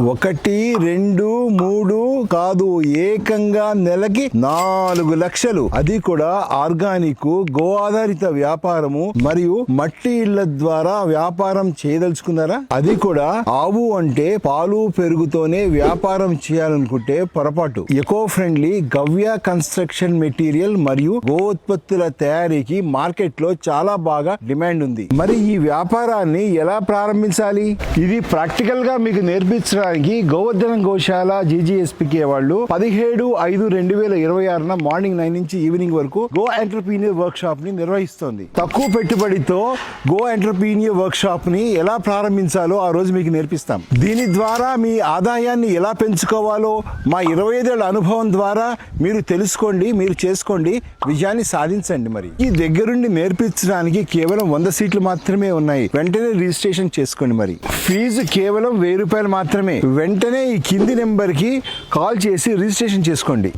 1, 2, 3 కాదు, ఏకంగా నెలకి 4 లక్షలు. అది కూడా ఆర్గానిక్, గో ఆధారిత వ్యాపారము మరియు మట్టి ఇళ్ల ద్వారా వ్యాపారం చేయదలుచుకున్నారా? అది కూడా ఆవు అంటే పాలు పెరుగుతోనే వ్యాపారం చేయాలనుకుంటే పొరపాటు. ఎకో ఫ్రెండ్లీ గవ్య కన్స్ట్రక్షన్ మెటీరియల్ మరియు గో ఉత్పత్తుల తయారీకి మార్కెట్ లో చాలా బాగా డిమాండ్ ఉంది. మరి ఈ వ్యాపారాన్ని ఎలా ప్రారంభించాలి? ఇది ప్రాక్టికల్ గా మీకు నేర్పించడానికి గోవర్ధనం గోశాల GGSPK వాళ్ళు 17/5/2026 మార్నింగ్ 9 నుంచి ఈవినింగ్ వరకు గో ఎంటర్‌ప్రెన్యూర్ వర్క్ షాప్ ని నిర్వహిస్తోంది. తక్కువ పెట్టుబడితో గో ఎంటర్‌ప్రెన్యూర్ వర్క్ షాప్ ని ఎలా ప్రారంభించాలో ఆ రోజు మీకు నేర్పిస్తాం. దీని ద్వారా మీ ఆదాయాన్ని ఎలా పెంచుకోవాలో మా 25 ఏళ్ల అనుభవం ద్వారా మీరు తెలుసుకోండి, మీరు చేసుకోండి, విజయాన్ని సాధించండి. మరి ఈ దగ్గరుండి నేర్పించడానికి కేవలం 100 సీట్లు మాత్రమే ఉన్నాయి. వెంటనే రిజిస్ట్రేషన్ చేసుకోండి. మరి ఫీజు కేవలం 1000 రూపాయలు మాత్రమే. వెంటనే ఈ కింది నెంబర్ కి కాల్ చేసి రిజిస్ట్రేషన్ చేసుకోండి.